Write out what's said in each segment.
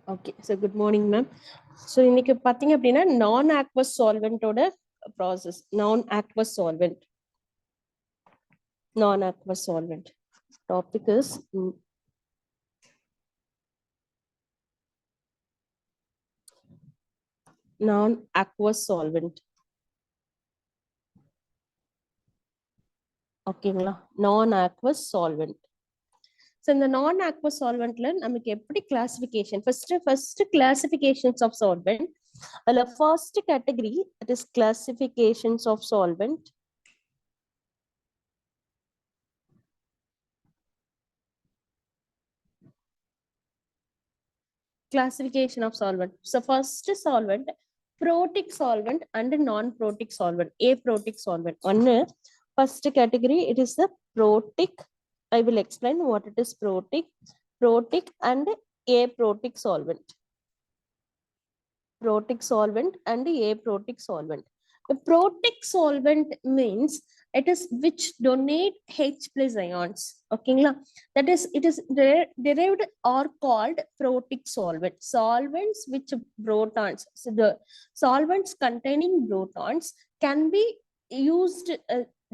Okay, so good morning, ma'am. So இன்னைக்கு பாத்தீங்க அப்படின்னா நான் aqueous solventோட process. Non-aqueous solvent topic is non-aqueous solvent. ஓகேங்களா, non-aqueous solvent. So இந்த non-aqueous solventல நமக்கு எப்படி classification? First classifications of solvent. The first category, that is classifications of solvent. Classification of solvent. So first solvent, protic solvent and non-protic solvent. Aprotic solvent. One first category, it is the protic. I will explain what it is protic and aprotic solvent. Protic solvent and aprotic solvent. The protic solvent means it is which donate H plus ions. Okay, that is, it is derived or called protic solvent. Solvents which protons, so the solvents containing protons can be used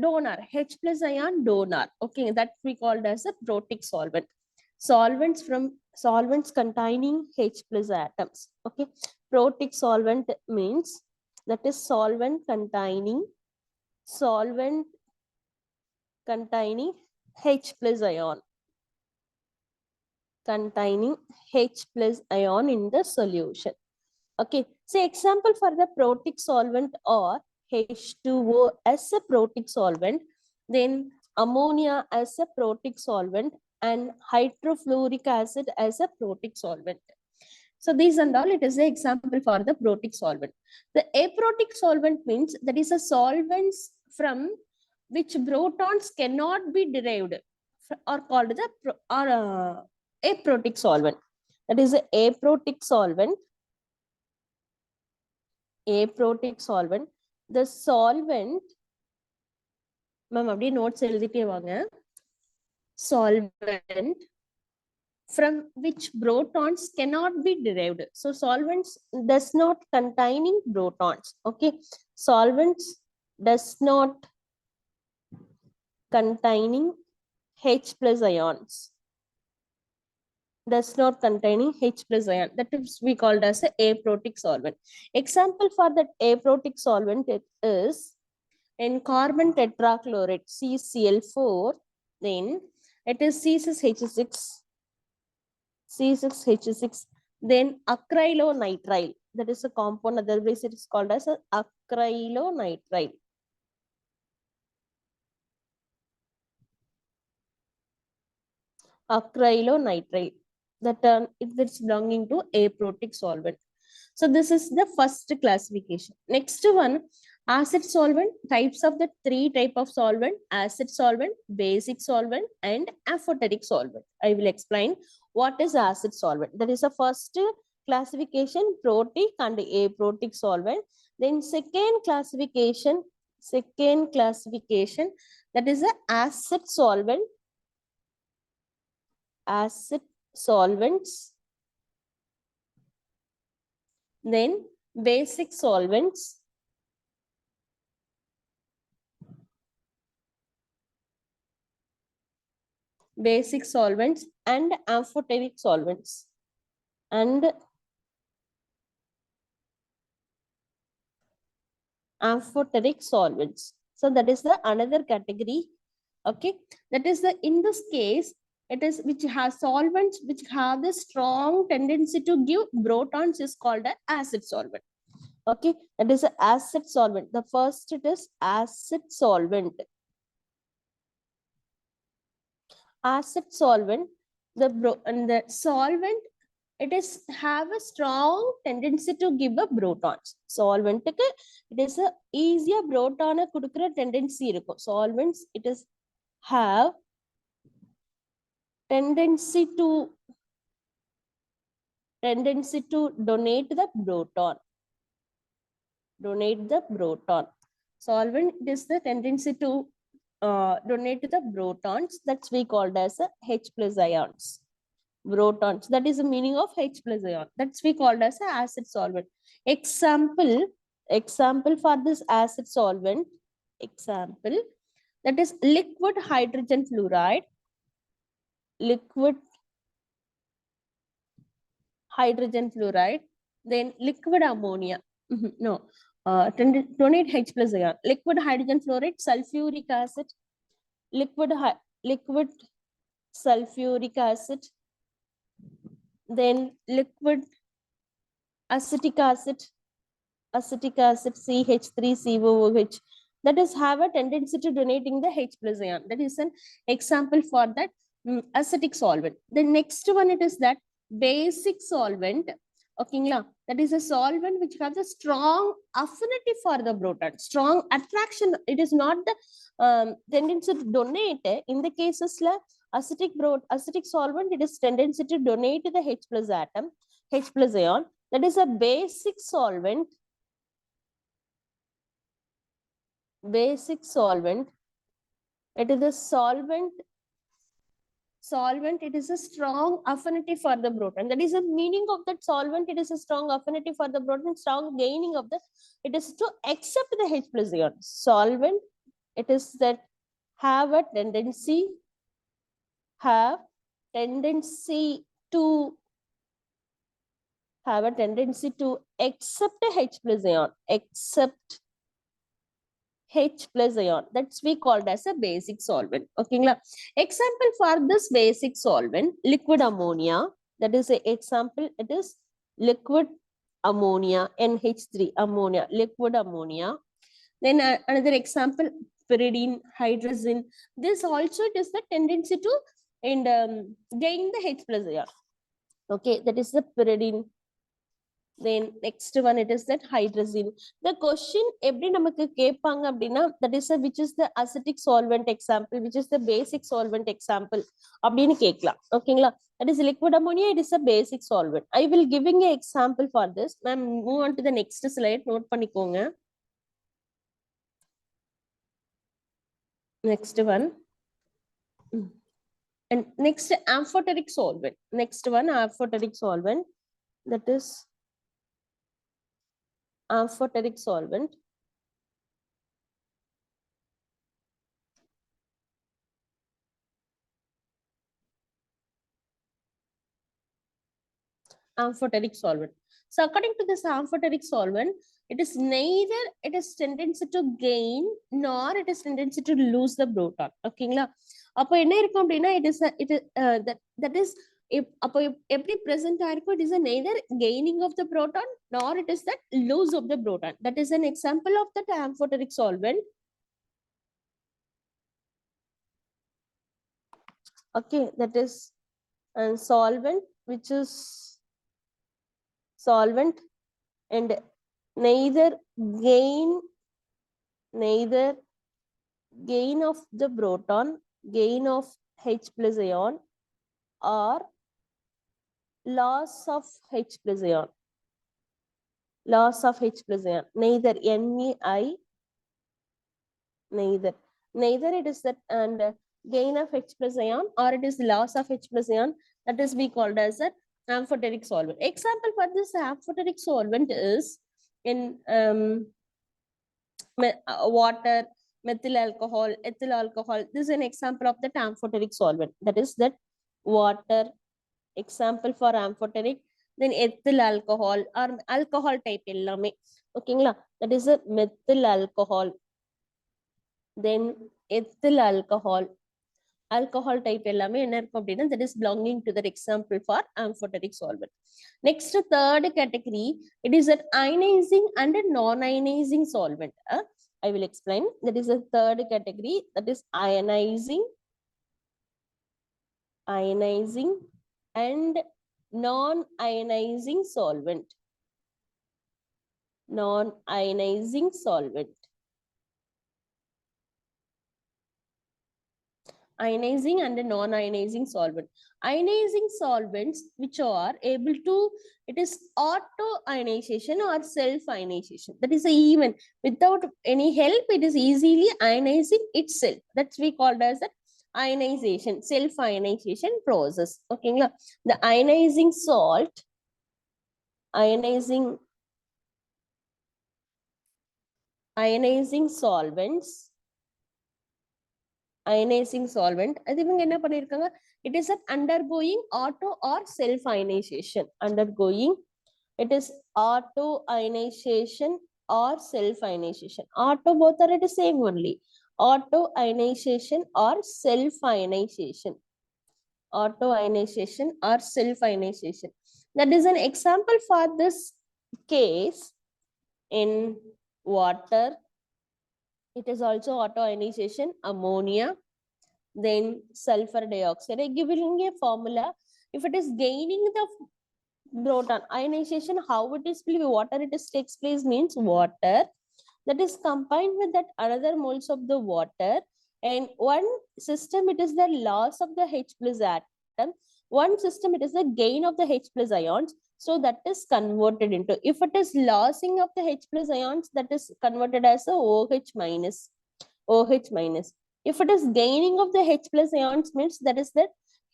donor, H plus ion donor. Okay, that we called as a protic solvent. Solvents containing H plus atoms. Okay, protic solvent means that is solvent containing H plus ion, containing H plus ion in the solution. Okay, so example for the protic solvent or H2O as a protic solvent, then ammonia as a protic solvent, and hydrofluoric acid as a protic solvent. So these and all, it is an example for the protic solvent. The aprotic solvent means that is a solvents from which protons cannot be derived or called the aprotic solvent. That is a aprotic solvent. Aprotic solvent. The solvent, ma'am, abdi notes எழுதிட்டே வாங்க. Solvent from which protons cannot be derived. So solvents does not containing protons. Okay, solvents does not containing H plus ions. Does not containing H plus ion. That is we called as a aprotic solvent. Example for that aprotic solvent, it is in carbon tetrachloride CCl4, then it is C6H6, then acrylonitrile. That is a compound, otherwise it is called as a acrylonitrile. Acrylonitrile. That it is belonging to aprotic solvent. So this is the first classification. Next one, acid solvent. Types of the three type of solvent: acid solvent, basic solvent, and amphoteric solvent. I will explain what is acid solvent. That is the first classification, protic and aprotic solvent. Then second classification, that is the acid solvent. Acid solvents, then basic solvents, and amphoteric solvents. So that is the another category. Okay, that is the, in this case, it is which has solvents which have the strong tendency to give protons is called an acid solvent. Okay, that is an acid solvent. The first, it is acid solvent. Acid solvent, the solvent, it is have a strong tendency to give a protons. Solvent, it is a easier proton kudukra tendency irukum. Solvents, it is have tendency to donate the proton. Solvent, it is the tendency to donate the protons. That's we called as a H plus ions. protons. That is the meaning of H plus ion. That's we called as an acid solvent. Example for this acid solvent, example, that is liquid hydrogen fluoride, liquid hydrogen fluoride, then liquid ammonia. No, donate H plus ion. Liquid hydrogen fluoride, sulfuric acid, liquid sulfuric acid, then liquid acetic acid, CH3COOH, that is have a tendency to donating the H plus ion. That is an example for that acetic solvent. The next one, it is that basic solvent. Okay, that is a solvent which has a strong affinity for the proton, strong attraction. It is not the tendency to donate. In the cases acetic solvent, it is tendency to donate the H plus atom, H plus ion. That is a basic solvent. Basic solvent. It is a solvent. It is a strong affinity for the proton. That is the meaning of that solvent. It is a strong affinity for the proton, strong gaining of the, it is to accept the H plus ion. Solvent, it is that have a tendency to accept a H plus ion, accept H plus ion. That's we called as a basic solvent. Okay. Example for this basic solvent, liquid ammonia. That is an example. It is liquid ammonia, NH3 ammonia, liquid ammonia. Then another example, pyridine, hydrazine. This also it is the tendency to gain the H plus ion. Okay, that is the pyridine. Then next one, it is that hydrazine. The question every namakku kepanga appadina, that is which is the acetic solvent example, which is the basic solvent example appadinu kekla. Okayla, that is liquid ammonia, it is a basic solvent. I will giving an example for this. Ma'am, move on to the next slide, note panikonga. Next one. And next, amphoteric solvent. Next one, amphoteric solvent. That is amphoteric solvent. Amphoteric solvent. So according to this amphoteric solvent, it is neither it is tendency to gain nor it is tendency to lose the proton. Okay, அப்போ என்ன இருக்கும் அப்படின்னா that is அப்போ எப்படி present ஆயிருக்கும், it is a neither gaining of the proton nor it is that lose of the proton. That is an example of that amphoteric solvent. Okay, that is a solvent which is solvent and neither gain of the proton, gain of H plus ion or loss of H plus ion, loss of H plus ion, neither NEI, neither it is that and gain of H plus ion or it is loss of H plus ion, that is be called as a amphoteric solvent. Example for this amphoteric solvent is in water, methyl alcohol, ethyl alcohol. This is an example of the amphoteric solvent. That is that water, example for amphoteric. Then ethyl alcohol or alcohol type ellame. Okay, that is a methyl alcohol. Then ethyl alcohol type ellame enna irukum appadina, that is belonging to that example for amphoteric solvent. Next, third category, it is an ionizing and a non-ionizing solvent. I will explain. That is a third category, that is ionizing and non-ionizing solvent. Non-ionizing solvent. Ionizing and non-ionizing solvent. Ionizing solvents which are able to, it is auto ionization or self ionization. That is even without any help, it is easily ionizing itself. That's we called as that ionization, self ionization process. Okay, the ionizing salt, ionizing solvents, ionizing solvent, அது இவங்க என்ன பண்ணிருக்காங்க, it is an undergoing auto or self ionization, undergoing, it is auto ionization or self ionization. Auto both are the same only, auto ionization or self ionization, auto ionization or self ionization. That is an example for this case. In water, it is also auto ionization, ammonia, then sulfur dioxide. I give it a formula. If it is gaining the proton ionization, how it is water, it is takes place means water that is combined with that another moles of the water, and one system it is the loss of the H plus atom, one system it is the gain of the H plus ions. So that is converted into, if it is losing of the H plus ions, that is converted as a OH minus, OH minus. If it is gaining of the H plus ions means that is that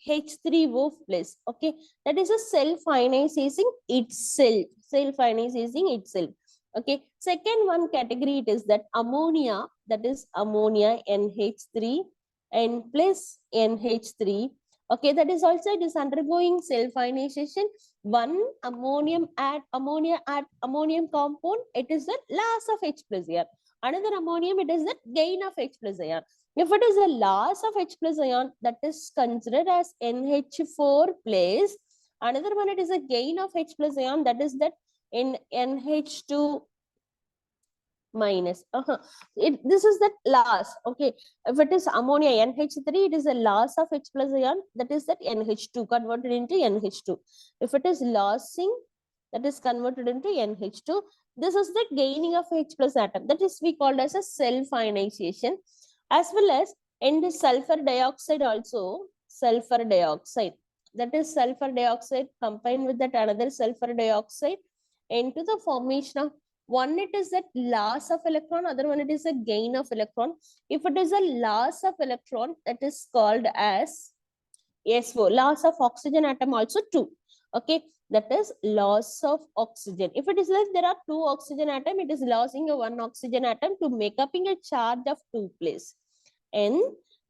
H3O plus. Okay, that is a self ionizing itself, self ionizing itself. Okay, second one category it is that ammonia, that is ammonia NH3 and plus NH3. Okay, that is also it is undergoing self ionization. One ammonium compound, it is the loss of H plus ion. Another ammonium, it is the gain of H plus ion. If it is a loss of H plus ion, that is considered as NH4 plus. Another one, it is a gain of H plus ion, that is that in NH2 minus. This is that loss. Okay, if it is ammonia NH3, it is a loss of H plus ion, that is that NH2 converted into NH2. If it is losing, that is converted into NH2. This is the gaining of H plus atom, that is we called as a self ionization. As well as in the sulfur dioxide also, sulfur dioxide, that is sulfur dioxide combined with that another sulfur dioxide into the formation of, one it is that loss of electron, other one it is a gain of electron. If it is a loss of electron, that is called as SO, loss of oxygen atom also 2. Okay, that is loss of oxygen. If it is like there are 2 oxygen atom, it is losing a 1 oxygen atom to make up a charge of 2 place. And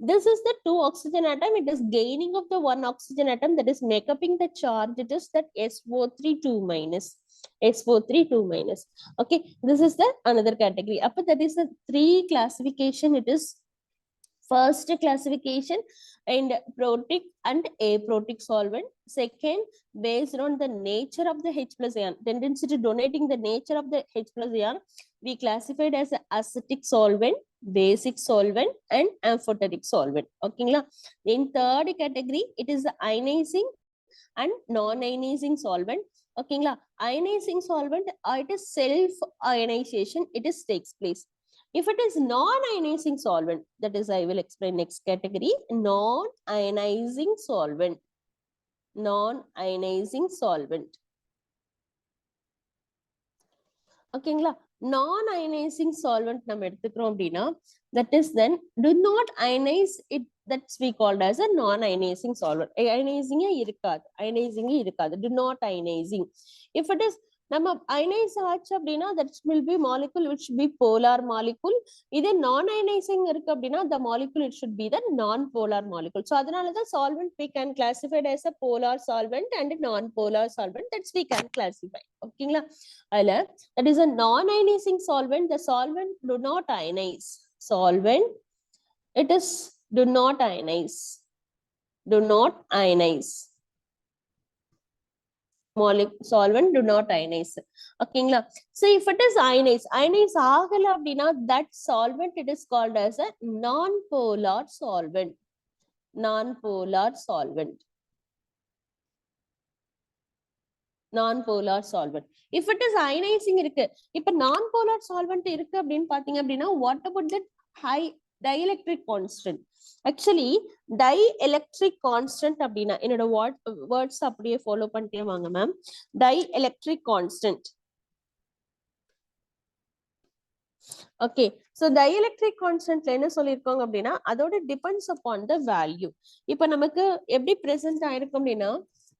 this is the 2 oxygen atom, it is gaining of the 1 oxygen atom, that is make up the charge, it is that SO3 2 minus, SO3 2 minus. Okay, this is the another category. Upper, that is the 3 classification. It is first classification and protic and aprotic solvent. Second, based on the nature of the H plus ion, tendency to donating the nature of the H plus ion, we classified as acetic solvent, basic solvent, and amphoteric solvent. Okay, in third category, it is the ionizing and non-ionizing solvent. Okay, ionizing solvent, it is self ionization, it is takes place. If it is non-ionizing solvent, that is I will explain next category, non-ionizing solvent, non-ionizing solvent. ஓகேங்களா, நான் ionising solvent நம்ம எடுத்துக்கிறோம் அப்படின்னா, that is then do not ionize it, that's we called as a non ionizing solvent. Ionizing இருக்காது, do not ionizing. If it is நம்ம அயனைஸ் ஆச்சு அப்படின்னா, that will be molecule which should be polar molecule. இதே நான் ionising இருக்கு அப்படின்னா, the molecule it should be the non polar molecule. So அதனால தான் solvent we can classify as a polar solvent and non polar solvent, that's we can classify. ஓகேங்களா, அதுல that is a non ionizing solvent, the solvent do not ionize, solvent it is do not ionize, do not ionize, solvent do not ionize. ஓகேங்களா, so if it is ionize ஆகல அப்படின்னா, that solvent it is called as a non-polar solvent, non-polar solvent, non-polar solvent. If it is ionizing இருக்கு, இப்ப non-polar solvent இருக்கு அப்படின்னு பாத்தீங்க அப்படின்னா, what about the high dielectric constant? Actually dielectric constant அப்படின்னா என்னோட words அப்படியே ஃபாலோ பண்ணிட்டே வாங்க ma'am. Dielectric constant, Okay, so dielectric constant என்ன சொல்லிருக்கோங்க அப்படின்னா அதோட depends upon the value. இப்ப நமக்கு எப்படி present ஆயிருக்கும் அப்படின்னா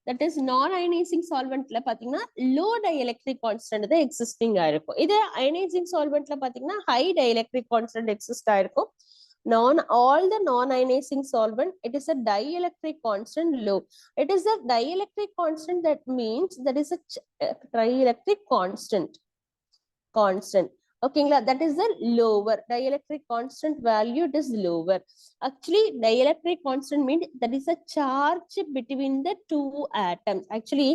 that is non ionizing solventல பாத்தீங்கன்னா low dielectric constant தான் existing ஆயிருக்கும். இது ionizing solventல பாத்தீங்கன்னா high dielectric constant exist ஆயிருக்கும். All the non ionizing solvent, it is a dielectric constant low. It is a dielectric constant, that means that is a dielectric constant. Okay, that is the lower dielectric constant value. It is lower. Actually, dielectric constant means that is a charge between the two atoms. Actually,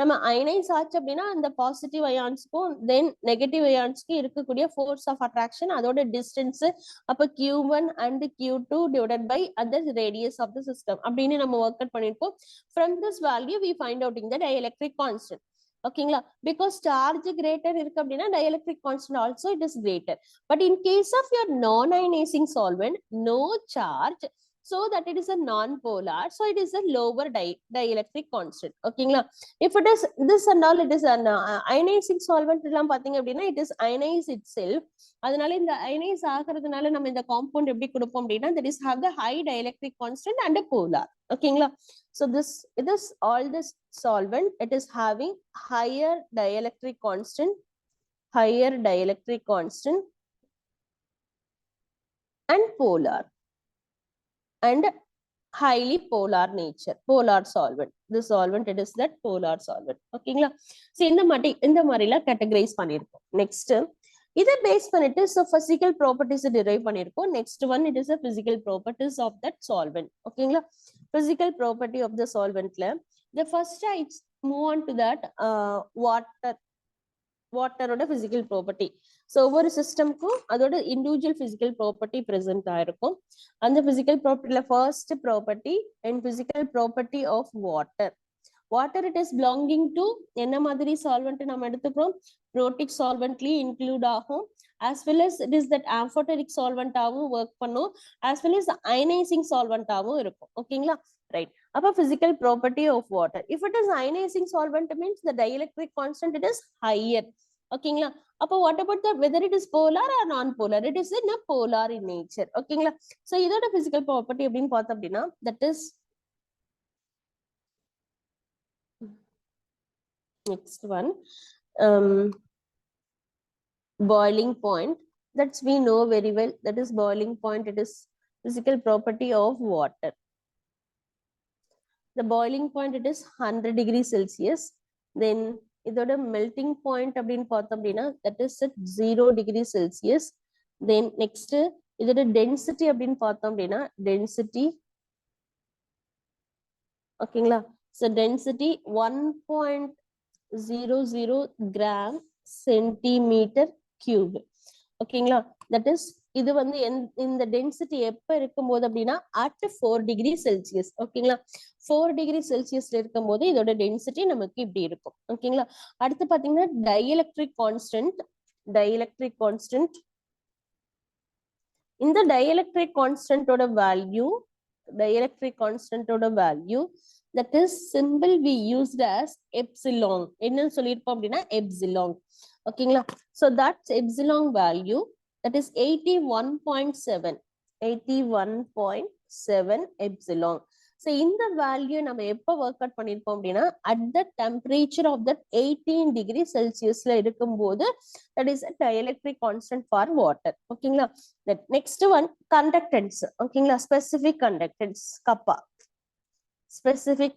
நம்ம ionize ஆச்சு அப்படின்னா அந்த positive அயான்ஸ்க்கும் தென் negative அயான்ஸ்க்கு இருக்கக்கூடிய force of attraction அதோட distance அப்ப Q1 and Q2 divided by other radius of the system அப்படின்னு நம்ம work out பண்ணிருப்போம். From this value we find out in the dielectric constant. ஓகேங்களா, பிகாஸ் சார்ஜ் கிரேட்டர் இருக்கு அப்படின்னா dielectric constant also it is greater. But in case of your non-ionizing solvent, no charge, so that it is a non-polar, so it is a lower dielectric constant. ஓகேங்களா, if it is this and all, it is an ionizing solvent எல்லாம் பாத்தீங்க அப்படின்னா it is ionize itself. அதனால இந்த ionize ஆகிறதுனால நம்ம இந்த compound எப்படி கொடுப்போம் அப்படின்னா that is have the high dielectric constant and a polar. ஓகேங்களா, so this all this solvent, it is having higher dielectric constant and polar and highly polar nature, polar solvent. This solvent, it is that polar solvent. ஓகேங்களா, so இந்த மாதிரில categorize பண்ணிருக்கோம். Next, இதை base பண்ணிட்டு so physical properties derive பண்ணிருக்கோம். Next one, it is a physical properties of that solvent. ஓகேங்களா, physical property of the solventல the first I move on to that water physical property. So ஒவ்வொரு சிஸ்டம்க்கும் அதோட individual physical property present ஆயிருக்கும். அந்த physical property first property and physical property of water. Water, it is belonging to என்ன மாதிரி solvent நம்ம எடுத்துக்கிறோம், protic solvently include ஆகும், as well as it is that amphoteric solvent ஆவும் work பண்ணும், as well as ionizing solvent ஆவும் இருக்கும். ஓகேங்களா, right. அப்ப physical property of water, if it is ionizing solvent means the dielectric constant it is higher. ஓகேங்களா, அப்ப what about the whether it is polar or non-polar, it is in a polar in nature. ஓகேங்களா, so இதோட physical property எப்படின்னு பார்த்தோம் அப்படின்னா that is next one, boiling point. That's we know very well, that is boiling point, it is physical property of water. The boiling point, it is 100 degrees Celsius. Then இதோட melting point அப்படின்னு பார்த்தோம் அப்படின்னா that is at 0 degrees Celsius. Then next இதோட density அப்படின்னு பார்த்தோம் அப்படின்னா density, ஓகேங்களா, so density 1.00 gram centimeter cube. ஓகேங்களா, that is இது வந்து இந்த டென்சிட்டி எப்ப இருக்கும்போது அப்படின்னா at 4 degree Celsius. ஓகேங்களா, 4 degree Celsiusல இருக்கும்போது இதோட டென்சிட்டி நமக்கு இப்படி இருக்கும். ஓகேங்களா, அடுத்து பாத்தீங்கன்னா dielectric constant. இந்த dielectric constant ஓட value, that is symbol we used as epsilon. என்னன்னு சொல்லிருப்போம் அப்படின்னா epsilon. ஓகேங்களா, so that's epsilon value, that is 81.7 epsilon. So இந்த வேல்யூ நம்ம எப்ப ஒர்க் அவுட் பண்ணிருப்போம் அப்படின்னா at the temperature of that 18 degree Celsiusல இருக்கும்போது that is a dielectric constant for water. ஓகேங்களா, that next one conductance. ஓகேங்களா, specific conductance kappa. specific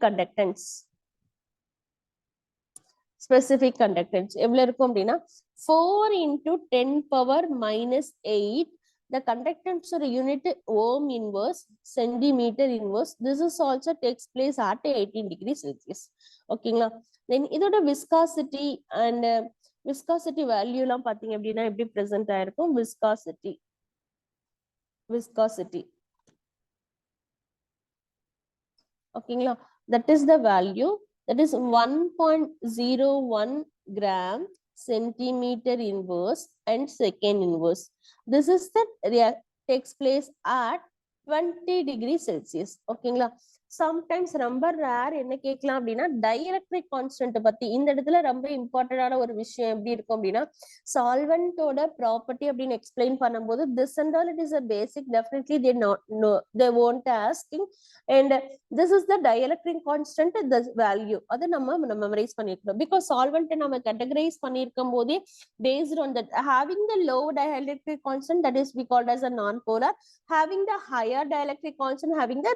conductance எவ்வளவு இருக்கும் அப்படின்னா 4 into 10 power minus 8. The conductance or unit ohm inverse, centimeter inverse. This is also takes place at 18 degrees Celsius. ஓகேங்களா, then இதோட viscosity and viscosity value எல்லாம் பாத்தீங்க அப்படின்னா எப்படி present ஆயிருக்கும், viscosity. ஓகேங்களா, that is the value, that is 1.01 gram centimeter inverse and second inverse. This is that takes place at 20 degrees Celsius. ஓகேங்களா, sometimes ரொம்ப ரேர் என்ன கேட்கலாம் அப்படின்னா டைஎலக்ட்ரிக் கான்ஸ்டன்ட் பத்தி இந்த இடத்துல ரொம்ப இம்பார்ட்டன்டான ஒரு விஷயம் எப்படி இருக்கும் அப்படின்னா சால்வெண்டோட ப்ராப்பர்ட்டி அப்படின்னு எக்ஸ்பிளைன் பண்ணும்போது this and all it is a basic definitely they not know they won't asking and this is the dielectric constant the value அது நம்ம மெமரைஸ் பண்ணிருக்கோம் because solvent நம்ம கேட்டகரைஸ் பண்ணிருக்கும் போதே based on that having the low dielectric constant that is we called as a non-polar having the higher dielectric constant having the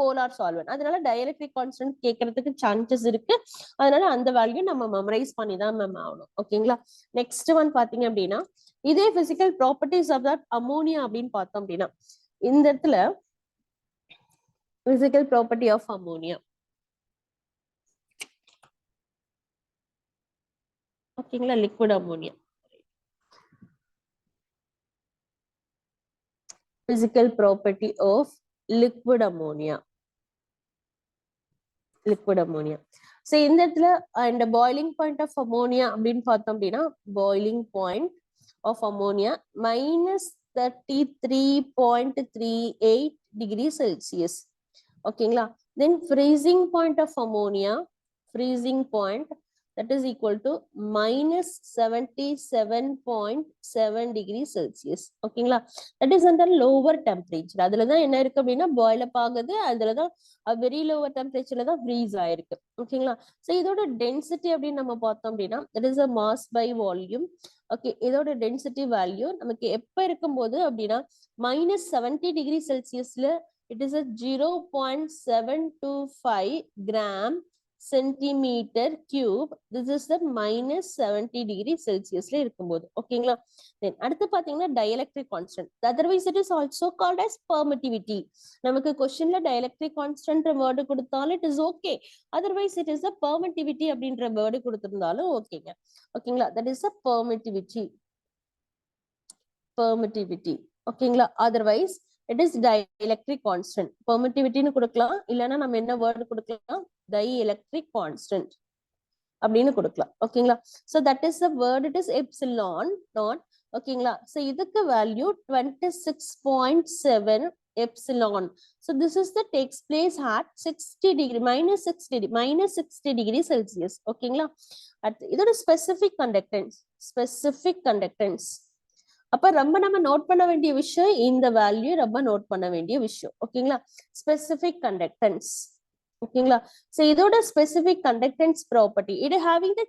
polar solvent அதனால dielectric constant கேட்கறதுக்கு chances இருக்கு அதனால அந்த value நம்ம memorise பண்ணி தான் மேம் ஆகணும் ஓகேங்களா நெக்ஸ்ட் ஒன் பாத்தீங்க அப்படின்னா இதே physical properties of that ammonia அப்படின்னு பார்த்தோம் அப்படின்னா இந்த இடத்துல physical property of ammonia ஓகேங்களா liquid ammonia physical property of liquid ammonia so இந்த இடத்துல and boiling point of ammonia அப்படின்னு பார்த்தோம் அப்படின்னா boiling point of ammonia minus 33.38 degrees Celsius ஓகேங்களா then freezing point of ammonia freezing point that is equal to minus 77.7 degrees Celsius ஓகேங்களா that is under lower temperature அதுலதான் என்ன இருக்கு அப்படின்னா boil up ஆகுது அதுலதான் very lower temperatureல தான் freeze ஆயிருக்கு ஓகேங்களா so இதோட density அப்படின்னு நம்ம பார்த்தோம் அப்படின்னா that is a mass by volume okay இதோட டென்சிட்டி வேல்யூ நமக்கு எப்ப இருக்கும்போது அப்படின்னா minus 70 degree Celsiusல it is a 0.725 gram centimeter cube this is the minus 70 degree Celsiusல இருக்கும்போது ஓகேங்களா then அடுத்து பாத்தீங்கன்னா dielectric constant otherwise it is also called as permittivity நமக்கு questionல dielectric constant word கொடுத்தாலும் it is okay otherwise it is a permittivity அப்படின்ற word கொடுத்திருந்தாலும் ஓகேங்க ஓகேங்களா that is a permittivity ஓகேங்களா otherwise it is dielectric constant permittivity னு கொடுக்கலாம் இல்லனா நம்ம என்ன word கொடுக்கலாம் dielectric constant அப்படின்னு கொடுக்கலாம் ஓகேங்களா so that is the word it is epsilon not ஓகேங்களா so இதுக்கு value 26.7 epsilon so this is the takes place at 60 degree minus 60 degree Celsius ஓகேங்களா இதோட specific conductance அப்ப ரொம்ப நம்ம நோட் பண்ண வேண்டிய விஷயம் இந்த வேல்யூ ரொம்ப நோட் பண்ண வேண்டிய விஷயம் ஓகேங்களா ஸ்பெசிபிக் கண்டக்டன்ஸ் ஓகேங்களா சோ இதோட ஸ்பெசிபிக் கண்டக்டன்ஸ் ப்ராப்பர்ட்டி இது having the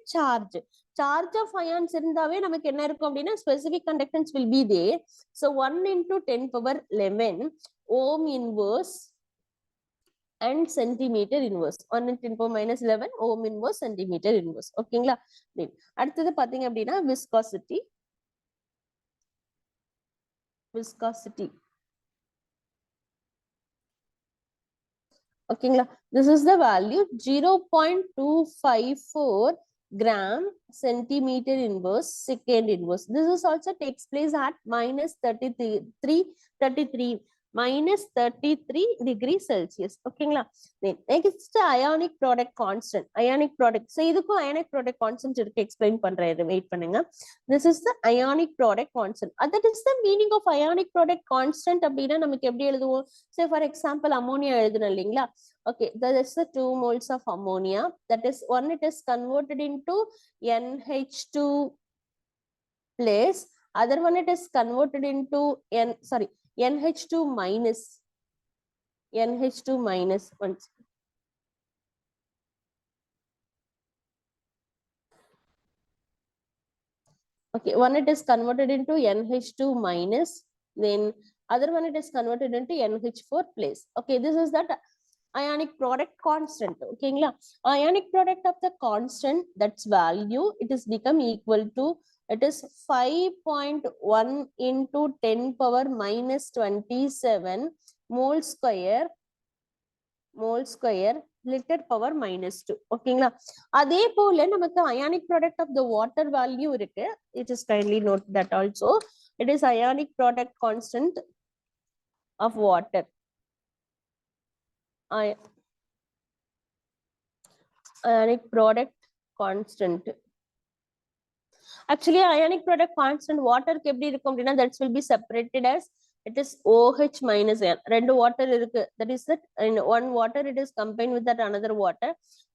charge of ions இருந்தாவே நமக்கு என்ன இருக்கும் அப்படின்னா specific conductance will be there so 1 into 10 power 11 ohm inverse and centimeter inverse 1 into 10 power minus 11 ohm inverse centimeter inverse ஓகேங்களா அடுத்தது பாத்தீங்க அப்படின்னா viscosity ஓகேங்களா this is the value 0.254 gram centimeter inverse second inverse this is also takes place at minus 33 minus 33 degree Celsius ஓகேங்களா next ionic product constant so இதுக்கும் ionic product constant இருக்கு explain பண்றேன் wait பண்ணுங்க this is the ionic product constant that is the meaning of ionic product constant அப்படினா நமக்கு எப்படி எழுதுவோம் say for example ammonia எழுதணும் இல்லீங்களா okay there is the 2 moles of ammonia that is one it is converted into NH2 plus other one it is converted into NH2 minus once okay one it is converted into NH2 minus then other one it is converted into NH4 plus okay this is that ionic product constant okay ionic product of the constant that's value it is become equal to it is 5.1 into 10 power minus 27 mole square liter power minus 2 ஓகேங்களா அதே போல நமக்கு ionic product of the water value இருக்கு it is kindly note that also it is ionic product constant of water ionic product constant actually ionic product constant water க்கு எப்படி இருக்கும் அப்படினா that will be separated as it is OH minus ion. ரெண்டு water இருக்கு. That is that in one water it is combined with that another water.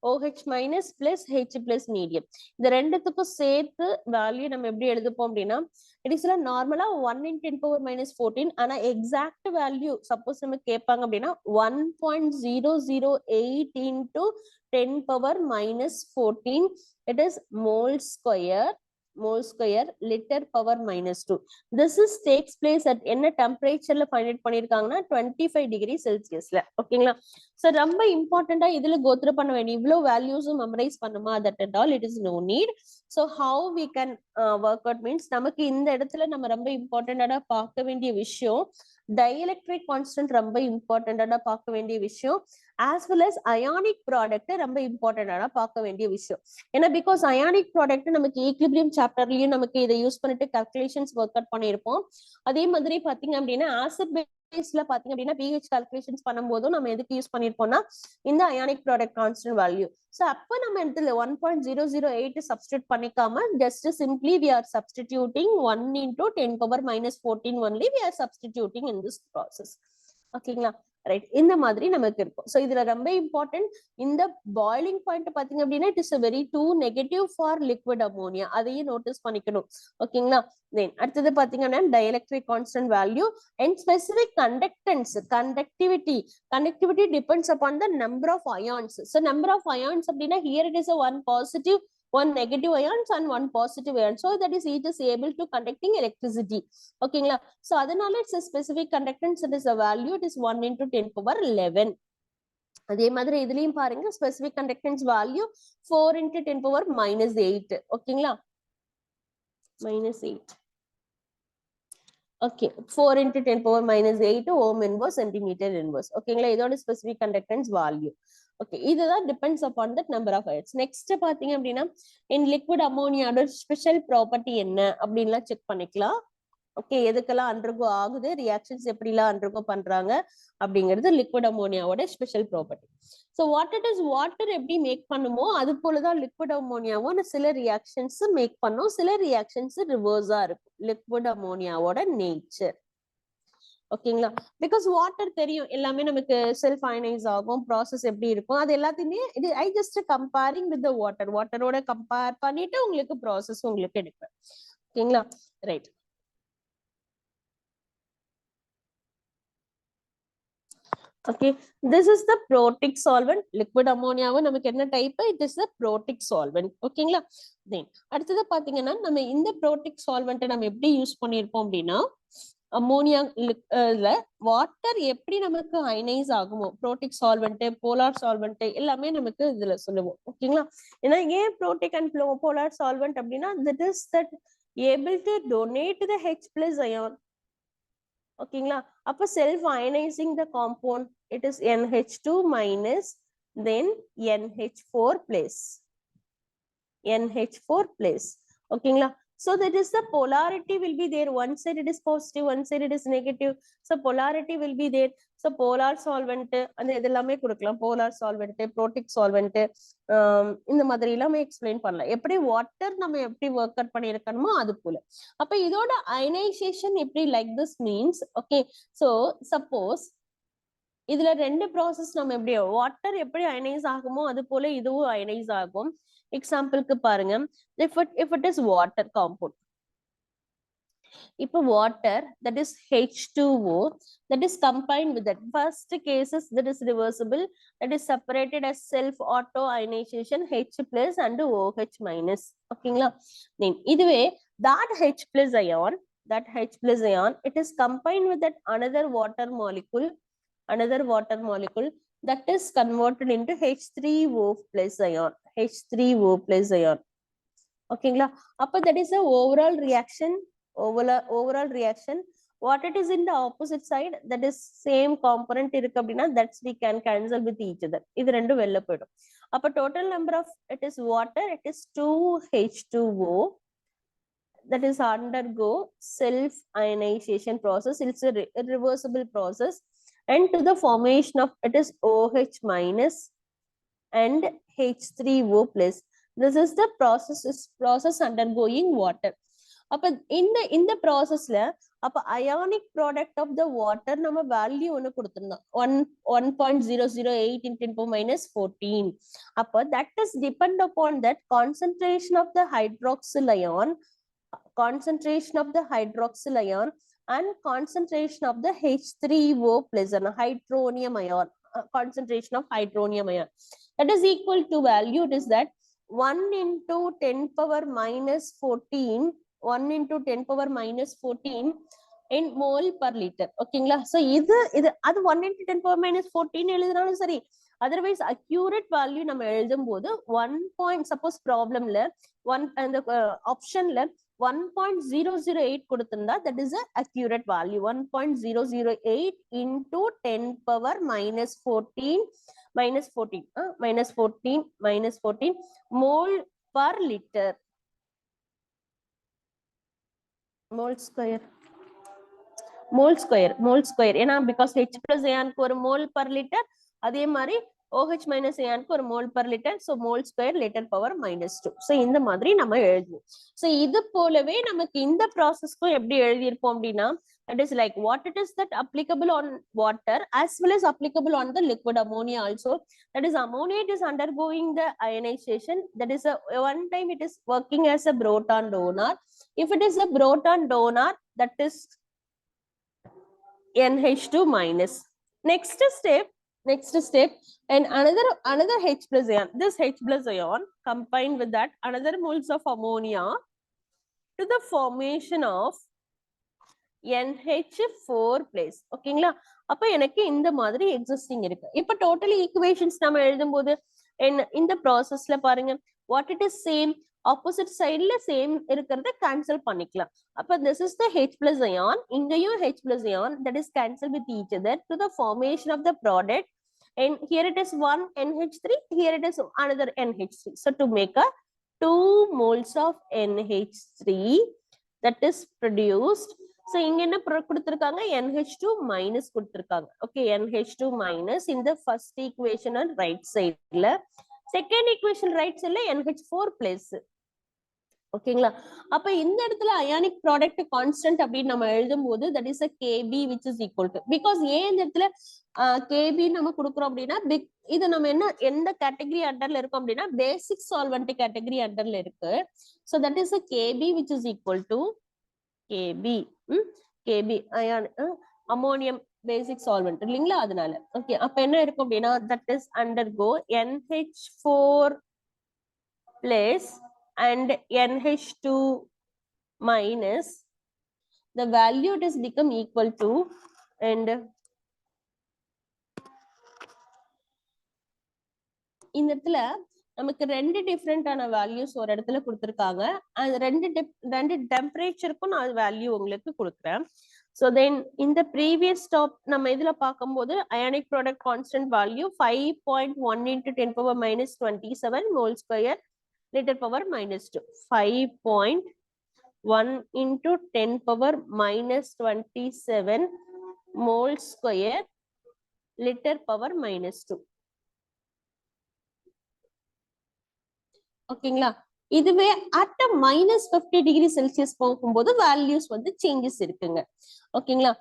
OH minus plus H plus medium. இந்த ரெண்டுத்துக்கும் சேர்த்து value நம்ம எப்படி எழுதுப்போம் அப்படின்னா it is நார்மலா 1 in 10 power minus 14. ஆனா எக்ஸாக்ட் வேல்யூ சப்போஸ் நம்ம கேட்பாங்க அப்படின்னா 1.008 into 10 power minus 14. It is mole square liter power minus 2. This is takes place at என்ன டெம்பரேச்சர்ல ஃபைண்ட் அவுட் பண்ணிருக்காங்கன்னா 25 டிகிரி செல்சியஸ்ல. ஓகேங்களா? சோ ரொம்ப இம்பார்ட்டண்டா இதுல கோ த்ரூ பண்ண வேண்டிய இவ்ளோ வேல்யூஸும் மெமரைஸ் பண்ணுமா that and all it is no need. So how we can work out means நமக்கு இந்த இடத்துல நம்ம ரொம்ப இம்பார்ட்டண்டா பார்க்க வேண்டிய விஷயம் dielectric constant ரொம்ப இம்பார்ட்டண்டா பார்க்க வேண்டிய விஷயம் as well as ionic product ரொம்ப இம்பார்ட்டண்டா பார்க்க வேண்டிய விஷயம். ஏன்னா பிகாஸ் அயானிக் ப்ராடக்ட் நமக்கு ஈக்லிபிரியம் சாப்டர்லயும் நமக்கு இதை யூஸ் பண்ணிட்டு கால்குலேஷன்ஸ் ஒர்க் அவுட் பண்ணியிருப்போம். அதே மாதிரி பாத்தீங்க அப்படின்னா ஆசிட் பேஸ்ல பாத்தீங்க அப்படின்னா பிஹெச் கால்குலேஷன்ஸ் பண்ணும்போதும் நம்ம எதுக்கு யூஸ் பண்ணிருப்போம்னா இந்த ionic product constant value. So அப்ப நம்ம இடத்துல 1.008 சப்ஸ்டிட்யூட் பண்ணிக்காம just simply we are substituting 1 into 10 power minus 14 only we are substituting in this process. ஓகேங்களா? ரைட், இந்த மாதிரி நமக்கு இருக்கும். சோ இதுல ரொம்ப இம்பார்ட்டன்ட் இந்த பாய்லிங் பாயிண்ட் பாத்தீங்க அப்படின்னா it is very too negative for liquid ammonia, அதையும் நோட்டீஸ் பண்ணிக்கணும். ஓகேங்களா? தென் அடுத்தது பாத்தீங்கன்னா dielectric constant value and specific conductance. Conductivity depends upon the number of ions. So number of ions அப்படின்னா here it is one positive, one negative ions and one positive ion, so that is it is able to conducting electricity. ஓகேங்களா? So அதனால it's a specific conductance, it is a value, it is 1 into 10 power 11. அதே மாதிரி இதுலயும் பாருங்க specific conductance value 4 into 10 power minus 8. ஓகேங்களா? minus 8. okay, 4 into 10 power minus 8 ohm inverse centimeter inverse. ஓகேங்களா? இதோட specific conductance value. okay, இதுதான் depends upon that number of ions. next பாத்தீங்க அப்படின்னா in liquid ammonia special property என்ன அப்படின்லாம் check பண்ணிக்கலாம். Okay, எதுக்கெல்லாம் அண்டர்கோ ஆகுது, ரியாக்ஷன்ஸ் எப்படிலாம் அண்டர்கோ பண்றாங்க அப்படிங்கிறது லிக்விட் அமோனியாவோட ஸ்பெஷல் ப்ராப்பர்ட்டி. ஸோ வாட்டர் எப்படி மேக் பண்ணுமோ அது போலதான் லிக்விட் அமோனியாவும் சில ரியாக்ஷன்ஸ் மேக் பண்ணும், சில ரியாக்ஷன்ஸ் ரிவர்ஸா இருக்கும் லிக்விட் அமோனியாவோட நேச்சர். ஓகேங்களா? பிகாஸ் வாட்டர் தெரியும் எல்லாமே நமக்கு செல்ஃப் அயனைஸ் ஆகும், ப்ராசஸ் எப்படி இருக்கும் அது எல்லாத்தையுமே இது ஐ ஜஸ்ட் கம்பேரிங் வித் வாட்டரோட கம்பேர் பண்ணிட்டு உங்களுக்கு ப்ராசஸ் உங்களுக்கு எடுப்பேன். ஓகேங்களா? Right. okay, this is the protic solvent. liquid ammonia நமக்கு என்ன type, it is the protic solvent. ஓகேங்களா? then அடுத்தது பாத்தீங்கன்னா நம்ம இந்த protic solvent நம்ம எப்படி யூஸ் பண்ணிருப்போம் அப்படின்னா அம்மோனியா வாட்டர் எப்படி நமக்கு அயனைஸ் ஆகுமோ protic solvent, polar solvent எல்லாமே நமக்கு இதுல சொல்லுவோம். ஓகேங்களா? ஏன்னா ஏன் protic and polar solvent அப்படின்னா that is that able to donate the H plus ion. ஓகேங்களா? அப்ப self ionising the compound it is NH2 minus then NH4 plus. ஓகேங்களா? so that is the polarity will be there, one side it is positive, one side it is negative, so polarity will be there. so polar solvent அந்த இதெல்லாமே கொடுக்கலாம், polar solvent, protic solvent இந்த மாதிரி எல்லாமே explain பண்ணலாம். எப்படி water நம்ம எப்படி ஒர்க் அவுட் பண்ணிருக்கணுமோ அது போல. அப்ப இதோட அயனைசேஷன் எப்படி like this means okay. So suppose இதுல ரெண்டு ப்ராசஸ் நம்ம எப்படி வாட்டர் எப்படி அயனைஸ் ஆகுமோ அது போல இதுவும் அயனைஸ் ஆகும். எக்ஸாம்பிளுக்கு பாருங்க, if it is water compound, இப்போ water that is H2O that is combined with that first cases that is reversible, that is separated as self auto ionization H plus and OH minus. ஓகேங்களா? then இதுவே that H plus ion it is combined with that another water molecule that is converted into H3O plus ion. ஓகேங்களா? அப்ப that is the overall reaction. What it is in the opposite side, that is same component இருக்கு அப்படின்னா that's we can cancel with each other. இது ரெண்டும் வெளில போயிடும். அப்ப total number of it is water, it is 2H2O that is undergo self ionization process. It's a reversible process and to the formation of it is OH minus and H3O plus. This is the process undergoing water. அப்ப இந்த ப்ராசஸ்ல அப்ப ionic product of the water நம்ம value ஒன்னு கொடுத்திருந்தோம் 1.008 × 10⁻14. அப்ப that is depend upon that concentration of the hydroxyl ion and concentration of the H3O plus and hydronium ion, concentration of hydronium ion, that is equal to value. It is that 1 into 10 power minus 14 1 into 10 power minus 14 in mole per liter. ஓகேங்களா? so இது அது 1 into 10 power minus 14 எழுதுனாலும் சரி, otherwise accurate value நம்ம எழுதும் போது 1 point, suppose problemல 1 அந்த ஆப்ஷன்ல 1.008 கொடுத்திருந்தா that is a accurate value. 1.008 into 10 power minus 14 mole per liter. mole square ஏன்னா because H plus ion க்கு ஒரு mole per liter, அதே மாதிரி OH minus ion க்கு ஒரு mole per liter, so mole square liter power minus 2. so இந்த மாதிரி நம்ம எழுதுவோம். so இது போலவே நமக்கு இந்த ப்ராசஸ்க்கும் எப்படி எழுதியிருப்போம் அப்படின்னா, that is like what it is that applicable on water as well as applicable on the liquid ammonia also. that is ammonia, it is undergoing the ionization, that is one time it is working as a proton donor. if it is a proton donor, that is NH2 minus. Next step, and another H plus ion. This H plus ion combined with that another moles of ammonia to the formation of NH4 plus. ஓகேங்களா? அப்ப எனக்கு இந்த மாதிரி existing இருக்கு. இப்ப totally equations நம்ம எழுதும்போது இந்த ப்ராசஸ்ல பாருங்க, what it is same, opposite sideல சேம் இருக்கிறத கேன்சல் பண்ணிக்கலாம். அப்ப this is the H plus ion, இங்கேயும் H plus ion, that is cancel with each other to the formation of the product, and here it is one NH3, here it is another NH3. so to make a 2 moles of NH3 that is produced. so இங்க என்ன கொடுத்திருக்காங்க, NH2 minus கொடுத்திருக்காங்க. okay, NH2 minus in the first equation on right side ல, second equation right side ல NH4 plus. ஓகேங்களா? அப்ப இந்த இடத்துல அயானிக் ப்ராடக்ட் கான்ஸ்டன்ட் அப்படின்னு நம்ம எழுதும் போது that is a KB which is equal to, because ஏன் இந்த இடத்துல KB நம்ம கொடுக்குறோம் அப்படின்னா, இது நம்ம எந்த கேட்டகரி அண்டர்ல இருக்கும் அப்படின்னா பேசிக் சால்வெண்ட் கேட்டகரி அண்டர்ல இருக்கு. so that is a KB which is equal to KB ion ammonium basic solvent இல்லைங்களா? அதனால ஓகே, அப்ப என்ன இருக்கும் அப்படின்னா that is undergo NH4 plus and NH2 minus, the value it is become equal to, and இந்த இடத்துல நமக்கு ரெண்டு டிஃபரெண்டான வேல்யூஸ் ஒரு இடத்துல கொடுத்திருக்காங்க. அது ரெண்டு டெம்பரேச்சருக்கும் நான் வேல்யூ உங்களுக்கு கொடுக்குறேன். so then in the previous stop நம்ம இதுல பார்க்கும்போது ionic product constant value 5.1 into 10 power minus 27 mole square liter power minus 2. 5.1 into 10 power minus 27 mole square liter power minus 2. ஓகேங்களா? இதுவே அட் minus 50 degree Celsius போகும்போது values வந்து changes இருக்குங்க. ஓகேங்களா?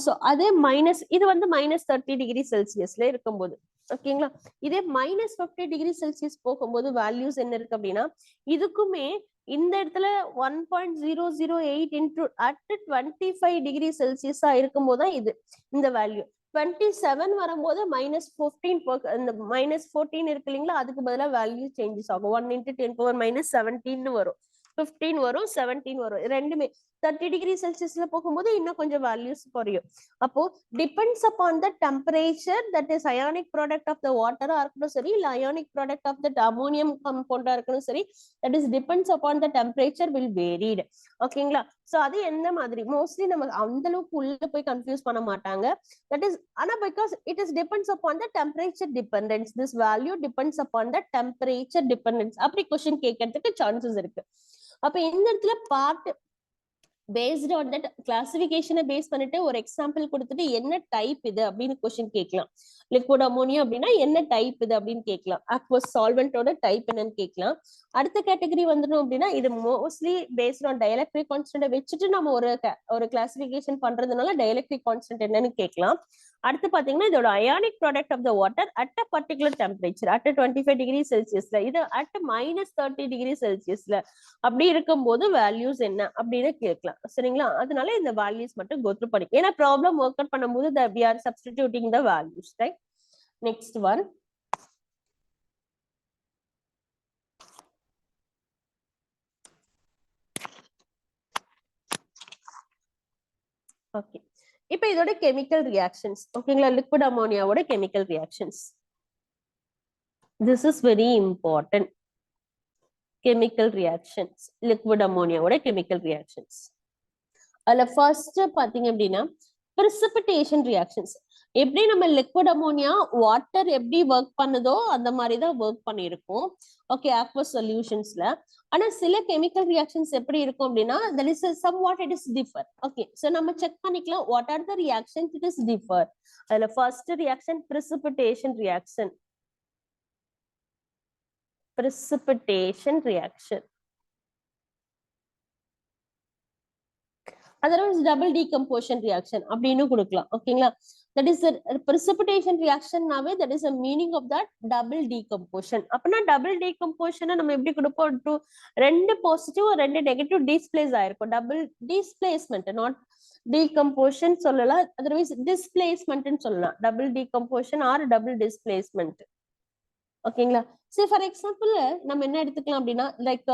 So அதே மைனஸ் இது வந்து -30 degree Celsiusல இருக்கும்போது, ஓகேங்களா? இதே -50 degree Celsius போகும்போது வேல்யூஸ் என்ன இருக்கு அப்படின்னா, இதுக்குமே இந்த இடத்துல 1.008 into at 25 degree Celsius இருக்கும்போது தான் இது இந்த வேல்யூ. 27 வரும்போது -15 இந்த -14 இருக்கு இல்லைங்களா, அதுக்கு பதிலா வேல்யூ சேஞ்சஸ் ஆகும். 1 into 10 power minus 17 வரும், 15 வரும், 17 வரும். ரெண்டுமே 30 degree Celsiusல போகும்போது இன்னும் கொஞ்சம் வேல்யூஸ் குறையும். அப்போ depends upon the temperature, that is ionic product of the வாட்டரா இருக்கட்டும் சரி, இல்ல ionic product of the ammonium கம்பவுண்டா இருக்கணும் சரி, that is depends upon the temperature will varied. ஓகேங்களா? சோ அது எந்த மாதிரி மோஸ்ட்லி நம்ம அந்த அளவுக்கு உள்ள போய் கன்ஃபியூஸ் பண்ண மாட்டாங்க. that is ஆனா because it is depends upon the temperature dependence, this value depends upon the temperature dependence. அப்படி क्वेश्चन கேட்கிறதுக்கு சான்சஸ் இருக்கு. அப்ப இந்த இடத்துல part based on that classification base பண்ணிட்டு ஒரு எக்ஸாம்பிள் கொடுத்துட்டு என்ன டைப் இது அப்படின்னு क्वेश्चन கேட்கலாம். லிக்விட் அமோனியா அப்படின்னா என்ன டைப் இது அப்படின்னு கேட்கலாம். aqueous solventோட டைப் என்னன்னு கேட்கலாம். அடுத்த கேட்டகரி வந்துடும் அப்படின்னா இது mostly based on dielectric constant வச்சுட்டு நம்ம ஒரு கிளாசிபிகேஷன் பண்றதுனால டயலெக்ட்ரிக் கான்ஸ்டன்ட் என்னன்னு கேட்கலாம். அடுத்து பாத்தீங்கன்னா இதோட ionic product of the water at a particular temperature at 25 degree செல்சியஸ்ல, இது அட் -30 டிகிரி செல்சியஸ்ல அப்படி இருக்கும்போது வேல்யூஸ் என்ன அப்படின்னு கேட்கலாம். சரிங்களா? அதனால இந்த வேல்யூஸ் மட்டும் கோத்ரூ பண்ணிக்கலாம். ஏன்னா ப்ராப்ளம் ஒர்க் அவுட் பண்ணும்போது we are substituting the values, right? Next one. Okay. இப்போ இதோட கெமிக்கல் ரியாக்ஷன்ஸ் ஓகேங்களா, லிக்விட் அமோனியாவோட chemical reactions. This is very important. Chemical reactions, liquid ammonia ஓட chemical reactions. அதுல ஃபர்ஸ்ட் பாத்தீங்க அப்படின்னா precipitation reactions. எப்படி நம்ம லிக்விட் அமோனியா வாட்டர் எப்படி ஒர்க் பண்ணுதோ அந்த மாதிரி தான் ஒர்க் பண்ணியிருக்கும். ஓகே, aqueous சொல்யூஷன்ஸ்ல. ஆனா சில கெமிக்கல் ரியாக்ஷன்ஸ் எப்படி இருக்கும் அப்படின்னா that is somewhat it is differ. Okay, so நம்ம செக் பண்ணிக்கலாம் what are the reactions it is differ. அதுல first reaction precipitation reaction. Precipitation reaction. Otherwise double decomposition reaction அப்படின்னு கொடுக்கலாம். ஓகேங்களா? that is a precipitation reaction நாவே that is a meaning of that double decomposition. அப்பனா double decomposition நம்ம எப்படி கொடுப்போம்? ரெண்டு positive ரெண்டு நெகட்டிவ் டிஸ்பிளேஸ் ஆயிருக்கும். டபுள் டிஸ்பிளேஸ்மெண்ட், நாட் decomposition சொல்லலாம், otherwise displacement ன்னு சொல்லலாம். double decomposition or double displacement. ஓகேங்களா? சரி, ஃபார் எக்ஸாம்பிள் நம்ம என்ன எடுத்துக்கலாம் அப்படின்னா லைக்